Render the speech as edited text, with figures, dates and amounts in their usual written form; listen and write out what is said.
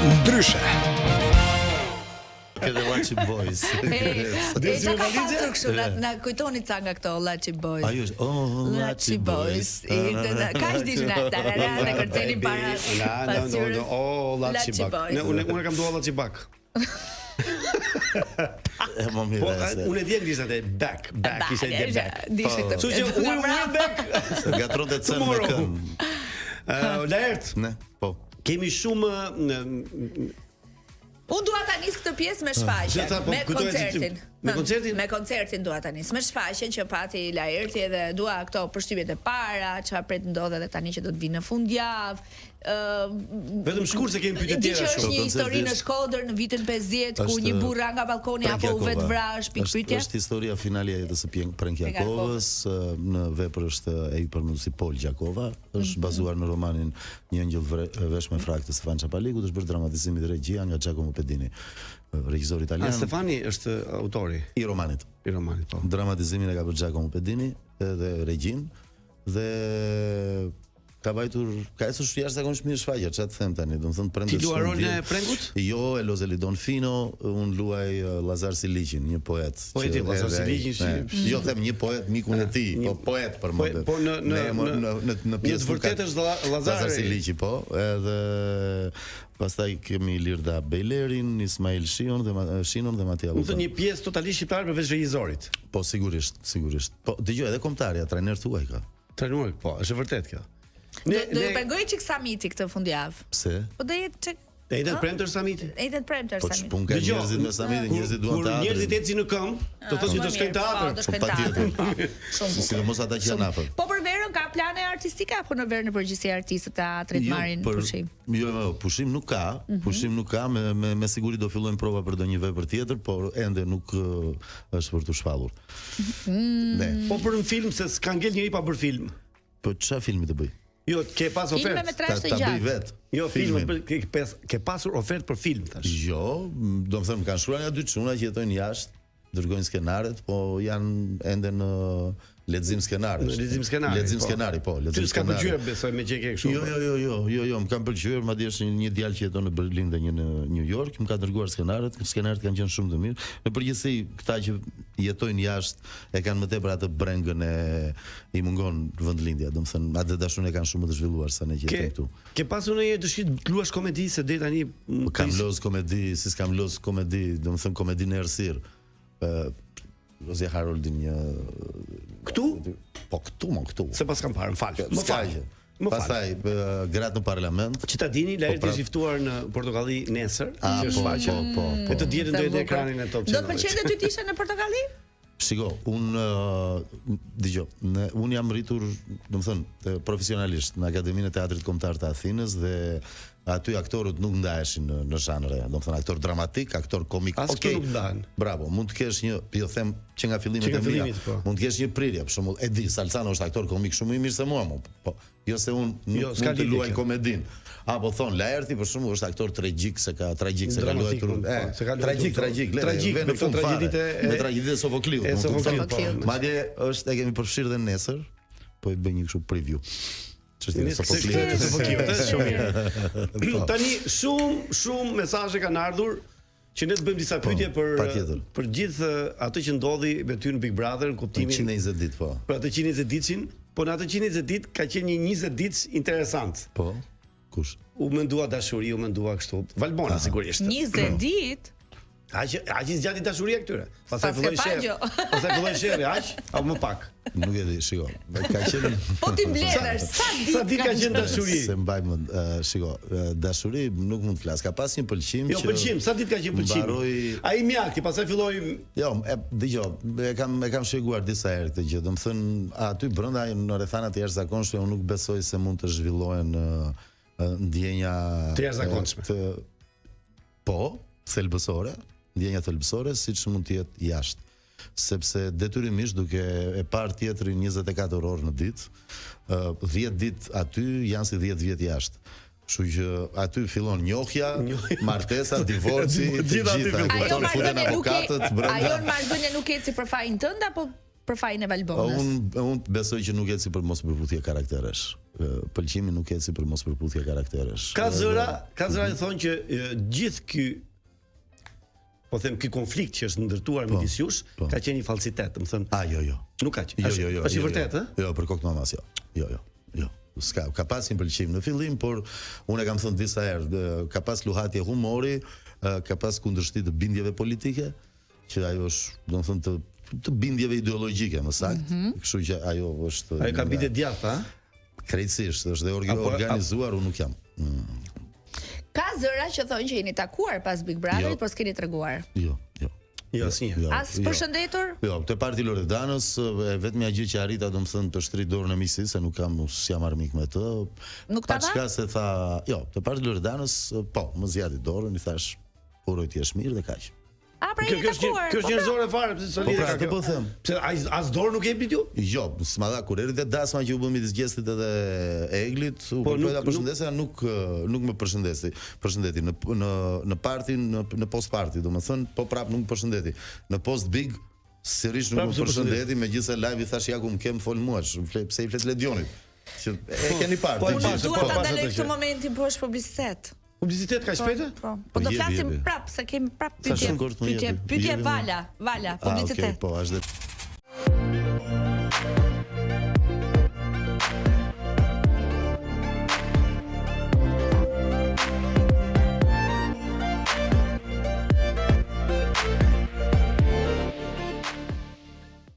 Ndryshe. Këtë Laçi Boys. Çka ka pasur kështu na kujtoni ca nga këto Laçi Boys. Ajo është Laçi Boys. Kaç dish na na kërceni para. Laçi Bak. Unë kam dua Laçi Bak. Më mirë. Unë e di anglisht atë back ishte back. Dishe këtë. Kështu që unë back. Gatronte të cënë me kënd. Lart. Ne, po. Kemi shumë Unë dua ta nis këtë pjesë me shfaqjen, me koncertin. Me koncertin? Me koncertin dua ta nis me shfaqjen që pati Laerti edhe dua këto përshtypjet e para, çfarë pret ndodh edhe tani që do të vinë në fundjavë. Vetëm shkurt se kemi pyetje tjera shumë. Është një histori në Shkodër në vitin 50 ku një burr nga balkoni apo u vet vrash pikpyetje. Është historia finale e jetës së Prenkjakovës, në vepër është e përmendur si Pol Gjakova, është bazuar në romanin Një angjëll vesh me frak të Stefan Çapalikut, është bërë dramatizimi dhe regjia nga Giacomo Pedini, regjisor italian. Stefani është autori i romanit. Po. Dramatizimin e ka bërë Giacomo Pedini dhe regjin dhe ka ecur jashtëzakonisht mirë shfaqja, çfarë të them tani, domethënë prendë. Ti luaj rolin e Prenkut? Jo, e Lozeli Donfino, un luaj Lazar Siliqin, një poet. Poeti Lazar Siliqin. Jo, them një poet mikun e tij, po poet për më. Po në pjesë vërtet është Lazar Siliqi, po, edhe pastaj kemi Lirda Bejlerin, Ismail Shinon dhe Matia Lupa. Një pjesë totalisht shqiptare përveç regjisorit. Po sigurisht. Po dëgjoj, edhe kombëtarja, trajner tuaj ka. Trajner, po, është vërtet kjo. Do ju pengoj çik Samiti këtë fundjavë. Pse? Po do jetë çik. Edhe premtër Samiti. Edhe premtër Samiti. Po ka njerëzit me Samiti, njerëzit duan teatrin. Kur njerëzit ecin në këmbë, do thotë që do shkojnë teatr. Po patjetër. Sidomos ata që janë afër. Po për verën ka plane artistike apo në verën e përgjithësi artistët e teatrit marrin pushim? Jo, pushim nuk ka, me siguri do fillojnë prova për ndonjë vepër tjetër, por ende nuk është për të shpallur. Po për një film se s'ka ngel njëri pa bërë film. Po çfarë filmi të bëj? Jo, ke pas ofertë. Filme me trashë të gjatë. Ta bëj vet. Jo, filmin ke pasur ofertë për film tash. Jo, domethënë kanë shkruar nga dy çuna që jetojnë jashtë, dërgojnë skenaret, po janë ende në lexim skenari. Lexim skenari, po. Ty s'ka pëlqyer besoj me që ke kështu. Jo, më kanë pëlqyer, madje është një djalë që jeton në Berlin dhe një në New York, më ka dërguar skenaret kanë qenë shumë të mirë. Në përgjithësi, këta që jetojnë jashtë e kanë më tepër atë brengën i mungon vendlindja, domethënë atë dashurinë e kanë shumë të zhvilluar sa ne që jetojmë këtu. Ke pasur ndonjë dëshirë të luash komedi se deri tani kam loz komedi, si s'kam loz komedi, domethënë komedinë e errësirë. Ose Haroldin një këtu? Po këtu. Se pas kam parë, më fal. Pastaj gratë në parlament. Që ta dini, Laerti është i ftuar në Portokalli nesër, që është faqe. Po. E të dietën do jetë ekranin e Top Channel. Do të pëlqente ty të ishe në Portokalli? Shiko, unë jam rritur, domethënë, profesionalisht në Akademinë e Teatrit Kombëtar të Athinës dhe aty aktorët nuk ndaheshin në zhanre, domethënë aktor dramatik, aktor komik. Okej. Nuk ndahen. Bravo, mund të kesh një, jo them që nga fillimet e mia, mund të kesh një prirje, për shembull, Edi Salzano është aktor komik shumë i mirë se mua, po jo se unë nuk të luaj komedin. Apo thon Laerti për shembull është aktor tragjik se ka luajtur tragjik me tragjeditë e Sofokliut. Madje është e kemi përfshirë dhe nesër, po i bëj një kështu preview. Tani shumë mesazhe kanë ardhur që ne të bëjmë disa pyetje për gjithë atë që ndodhi me ty në Big Brother në kuptimin 120 ditë po. Për atë 120 ditësin, po në atë 120 ditë ka qenë një 20 ditë interesant. Po. Kush? U mendua dashuri, u mendua kështu. Valbona sigurisht. 20 ditë. Aq zgjati dashuria këtyre. Pastaj filloi sherri, apo më pak. Nuk e di, shiko. Ka qenë po ti mbledhesh sa ditë ka qenë dashuri. Se mbaj mend, shiko, dashuri nuk mund të flas. Ka pas një pëlqim që Jo, pëlqim, sa ditë ka qenë pëlqim? Ai mjalti, pastaj filloi Jo, dëgjoj, e kam shpjeguar disa herë këtë gjë. Domethënë, aty brenda në rrethana të jashtëzakonshme unë nuk besoj se mund të zhvillohen ndjenja të jashtëzakonshme. Po, thelbësore. Ndjenja thelbësore siç mund të jetë jashtë, sepse detyrimisht duke e parë teatrin 24 orë në ditë, 10 ditë aty janë si 10 vjet jashtë. Kështu që aty fillon njohja, martesa, divorci, të gjitha. Ajo marrëdhënie nuk eci për fajin tënd apo për fajin e Valbonës. Unë besoj që nuk eci për mos përputhje karakteresh. Pëlqimi nuk eci për mos përputhje karakteresh. Ka zëra që thonë që gjithë ky, po them, ky konflikt që është ndërtuar midis jush ka qenë një falsitet, më thënë. Jo. Nuk ka qenë. Është i vërtetë, ë? Jo, për kokë mamas jo. Jo. Ka pas një pëlqim në fillim, por unë e kam thënë disa herë, ka pas luhatje humori, ka pas kundërshtim të bindjeve politike, që ajo është, domethënë të bindjeve ideologjike, më saktë. Kështu që ajo është. Ajo ka bindje djathta, ëh? Krejtësisht, është dhe organizuar, unë nuk jam. Ka zëra që thonë që jeni takuar pas Big Brotherit, por s'keni treguar. Jo. Asnjë. As përshëndetur? Jo, te parti Loredanës, vetëm gjë që arrita domethënë të shtrit dorën e miqësisë, se nuk jam armik me të. Nuk ta çka se tha, jo, te parti Loredanës, po, më zgjati dorën, i thash, uroj ti je mirë dhe kaq. Pra jeni takuar. Kjo është njerëzore fare, pse sa lidhje ka kjo? Po them. Pse as dorë nuk e jepni ju? Jo, s'ma dha kur erdhi te dasma që u bë midis Gjestit edhe Eglit, u përpyeta përshëndesja, nuk më përshëndeti në partin, në post party, domethënë, po prap nuk më përshëndeti. Në post Big sërish nuk më përshëndeti, megjithëse live i thash ja ku më kem fol muash, pse i flet Ledionit. Që e keni parë. Po dua ta ndaloj këtë momentin, po është publicitet. Publicitet ka shpejtë? Po do flasim prap, se kemi prap pyetje. Pyetje Vala, publicitet. Okej, po, është